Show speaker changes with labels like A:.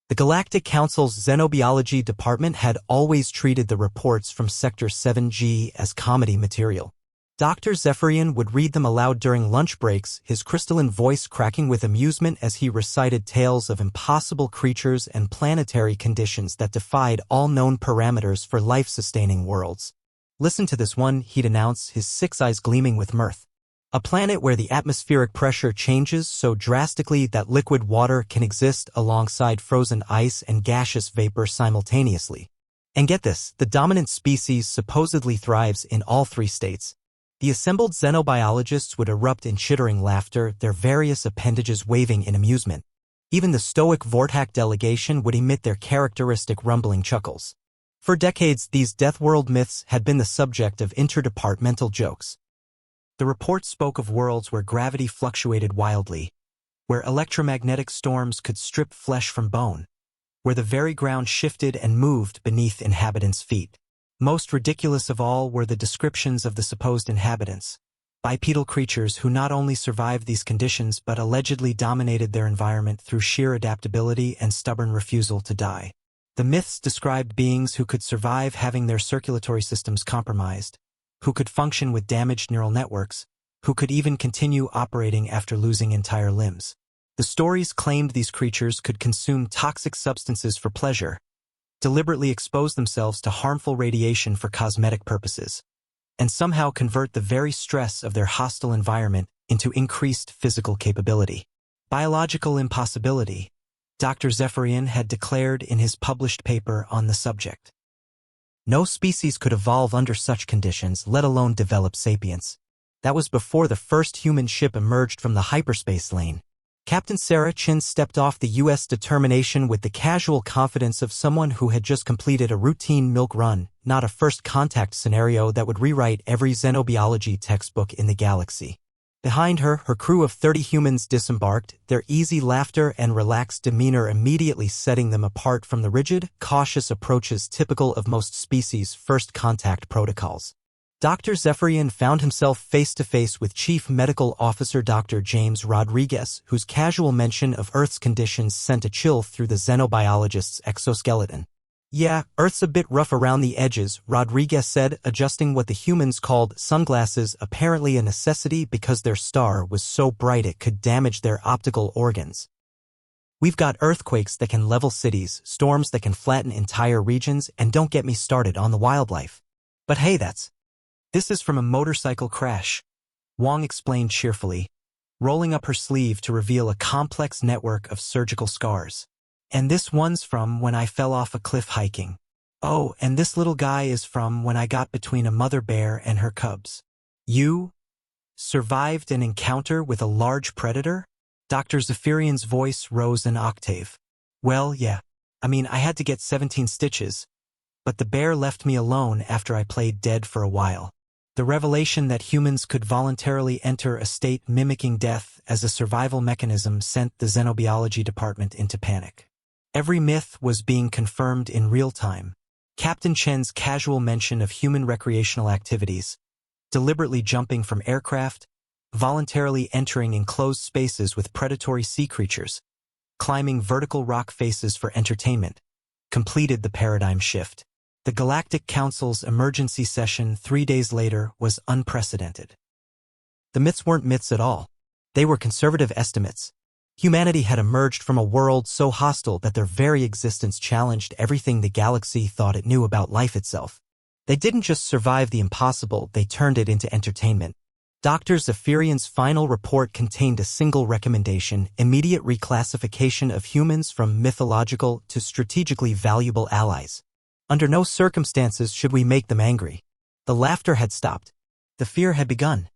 A: The Galactic Council's Xenobiology department had always treated the reports from Sector 7G as comedy material. Dr. Zephyrian would read them aloud during lunch breaks, his crystalline voice cracking with amusement as he recited tales of impossible creatures and planetary conditions that defied all known parameters for life-sustaining worlds. "Listen to this one," he'd announce, his 6 eyes gleaming with mirth. "A planet where the atmospheric pressure changes so drastically that liquid water can exist alongside frozen ice and gaseous vapor simultaneously. And get this, the dominant species supposedly thrives in all 3 states." The assembled xenobiologists would erupt in chittering laughter, their various appendages waving in amusement. Even the stoic Vortak delegation would emit their characteristic rumbling chuckles. For decades, these Deathworld myths had been the subject of interdepartmental jokes. The report spoke of worlds where gravity fluctuated wildly, where electromagnetic storms could strip flesh from bone, where the very ground shifted and moved beneath inhabitants' feet. Most ridiculous of all were the descriptions of the supposed inhabitants, bipedal creatures who not only survived these conditions but allegedly dominated their environment through sheer adaptability and stubborn refusal to die. The myths described beings who could survive having their circulatory systems compromised, who could function with damaged neural networks, who could even continue operating after losing entire limbs. The stories claimed these creatures could consume toxic substances for pleasure, deliberately expose themselves to harmful radiation for cosmetic purposes, and somehow convert the very stress of their hostile environment into increased physical capability. Biological impossibility, Dr. Zephyrian had declared in his published paper on the subject. No species could evolve under such conditions, let alone develop sapience. That was before the first human ship emerged from the hyperspace lane. Captain Sarah Chin stepped off the U.S. determination with the casual confidence of someone who had just completed a routine milk run, not a first contact scenario that would rewrite every xenobiology textbook in the galaxy. Behind her, her crew of 30 humans disembarked, their easy laughter and relaxed demeanor immediately setting them apart from the rigid, cautious approaches typical of most species' first contact protocols. Dr. Zephyrian found himself face-to-face with Chief Medical Officer Dr. James Rodriguez, whose casual mention of Earth's conditions sent a chill through the xenobiologist's exoskeleton. "Yeah, Earth's a bit rough around the edges," Rodriguez said, adjusting what the humans called sunglasses, apparently a necessity because their star was so bright it could damage their optical organs. "We've got earthquakes that can level cities, storms that can flatten entire regions, and don't get me started on the wildlife. But hey, this is from a motorcycle crash," Wong explained cheerfully, rolling up her sleeve to reveal a complex network of surgical scars. "And this one's from when I fell off a cliff hiking. Oh, and this little guy is from when I got between a mother bear and her cubs." "You survived an encounter with a large predator?" Dr. Zephyrian's voice rose an octave. "Well, yeah. I mean, I had to get 17 stitches, but the bear left me alone after I played dead for a while." The revelation that humans could voluntarily enter a state mimicking death as a survival mechanism sent the Xenobiology department into panic. Every myth was being confirmed in real time. Captain Chen's casual mention of human recreational activities, deliberately jumping from aircraft, voluntarily entering enclosed spaces with predatory sea creatures, climbing vertical rock faces for entertainment, completed the paradigm shift. The Galactic Council's emergency session 3 days later was unprecedented. The myths weren't myths at all. They were conservative estimates. Humanity had emerged from a world so hostile that their very existence challenged everything the galaxy thought it knew about life itself. They didn't just survive the impossible, they turned it into entertainment. Dr. Zephyrian's final report contained a single recommendation: immediate reclassification of humans from mythological to strategically valuable allies. Under no circumstances should we make them angry. The laughter had stopped. The fear had begun.